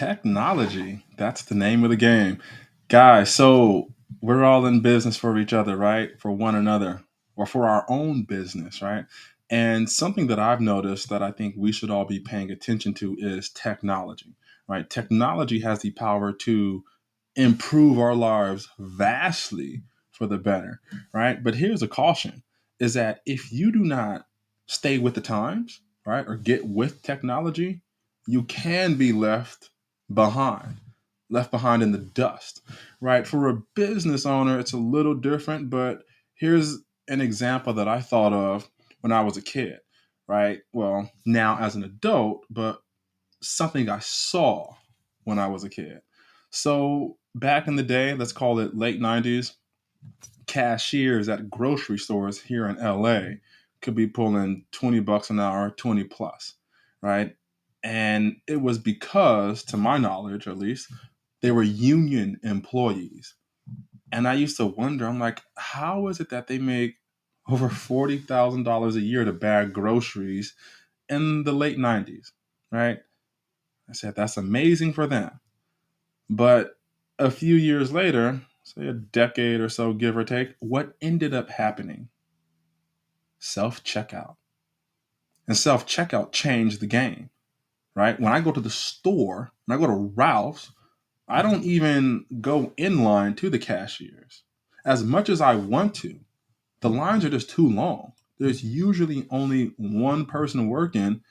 Technology. That's the name of the game. Guys, so we're all in business for each other, right? For one another or for our own business, right? And something that I've noticed that I think we should all be paying attention to is technology, right? Technology has the power to improve our lives vastly for the better, right? But here's a caution is that if you do not stay with the times, right, or get with technology, you can be behind, left behind in the dust, right? For a business owner, it's a little different, but here's an example that I thought of when I was a kid, right? Well, now as an adult, but something I saw when I was a kid. So back in the day, let's call it late 90s, cashiers at grocery stores here in LA could be pulling 20 bucks an hour, 20 plus, right? And it was because, to my knowledge at least, they were union employees. And I used to wonder, I'm like, how is it that they make over $40,000 a year to bag groceries in the late 90s, right? I said, that's amazing for them. But a few years later, say a decade or so, give or take, what ended up happening? Self checkout. And self checkout changed the game, right? When I go to the store, when I go to Ralph's, I don't even go in line to the cashiers. As much as I want to, the lines are just too long. There's usually only one person working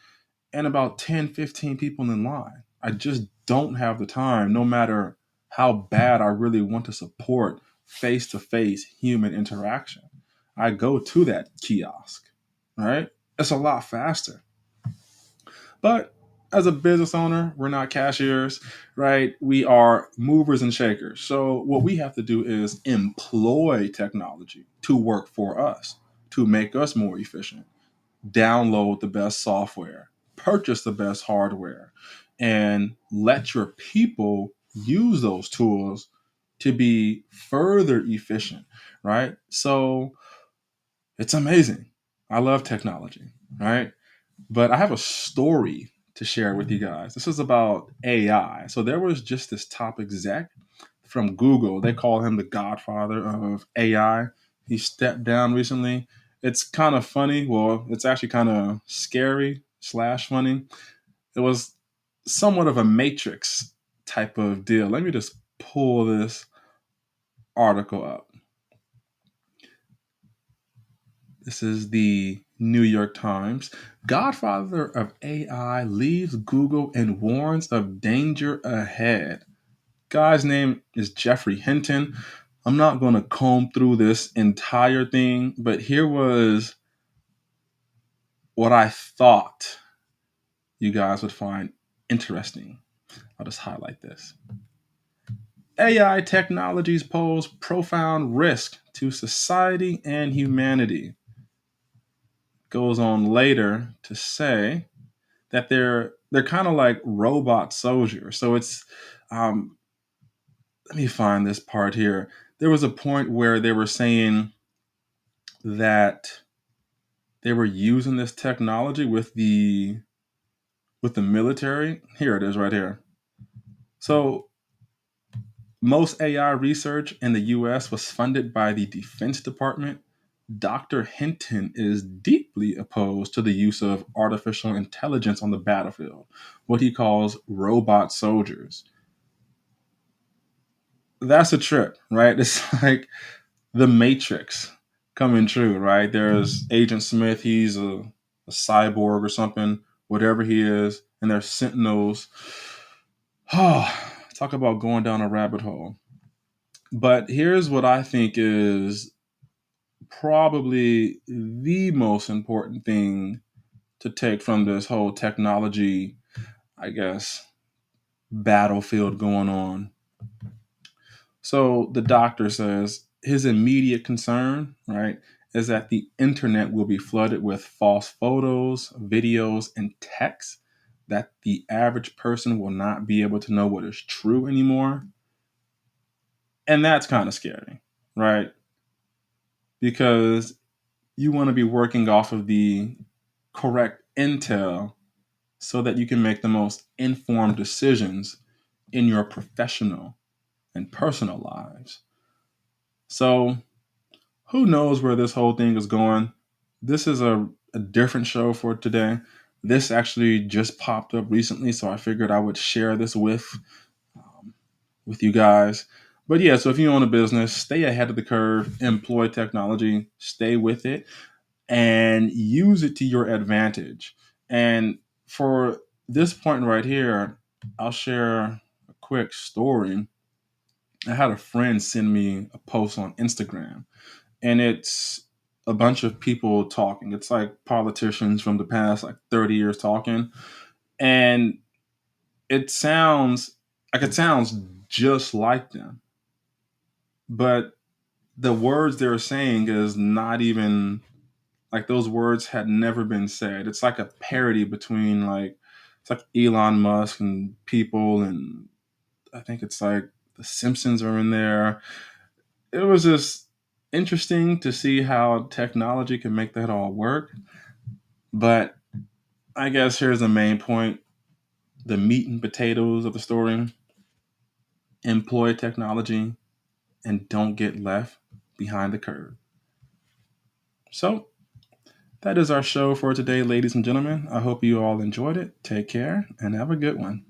and about 10, 15 people in line. I just don't have the time, no matter how bad I really want to support face to face human interaction. I go to that kiosk, right? It's a lot faster. But as a business owner, we're not cashiers, right? We are movers and shakers. So what we have to do is employ technology to work for us, to make us more efficient. Download the best software, purchase the best hardware, and let your people use those tools to be further efficient, right? So it's amazing. I love technology, right? But I have a story to share with you guys. This is about AI. So there was just this top exec from Google. They call him the godfather of AI. He stepped down recently. It's kind of funny. Well, it's actually kind of scary slash funny. It was somewhat of a Matrix type of deal. Let me just pull this article up. This is the New York Times. Godfather of AI leaves Google and warns of danger ahead. Guy's name is Jeffrey Hinton. I'm not going to comb through this entire thing, but here was what I thought you guys would find interesting. I'll just highlight this. AI technologies pose profound risk to society and humanity. Goes on later to say that they're kind of like robot soldiers. So it's um, let me find this part here. There was a point where they were saying that they were using this technology with the military. Here it is right here. So most AI research in the US was funded by the Defense Department. Dr. Hinton is deeply opposed to the use of artificial intelligence on the battlefield, what he calls robot soldiers. That's a trip, right? It's like the Matrix coming true, right? There's Agent Smith, he's a cyborg or something, whatever he is, and there's Sentinels. Oh, talk about going down a rabbit hole. But here's what I think is probably the most important thing to take from this whole technology, I guess, battlefield going on. So the doctor says his immediate concern, right, is that the internet will be flooded with false photos, videos, and texts that the average person will not be able to know what is true anymore. And that's kind of scary, right? Because you want to be working off of the correct intel so that you can make the most informed decisions in your professional and personal lives. So, who knows where this whole thing is going? This is a different show for today. This actually just popped up recently, so I figured I would share this um, with you guys. But yeah, so if you own a business, stay ahead of the curve, employ technology, stay with it, and use it to your advantage. And for this point right here, I'll share a quick story. I had a friend send me a post on Instagram, and it's a bunch of people talking. It's like politicians from the past like 30 years talking. And it sounds just like them. But the words they're saying is not even like those words had never been said. It's like a parody between like it's like Elon Musk and people, and I think it's like the Simpsons are in there. It was just interesting to see how technology can make that all work. But I guess here's the main point, the meat and potatoes of the story. Employ technology and don't get left behind the curve. So, that is our show for today, ladies and gentlemen. I hope you all enjoyed it. Take care and have a good one.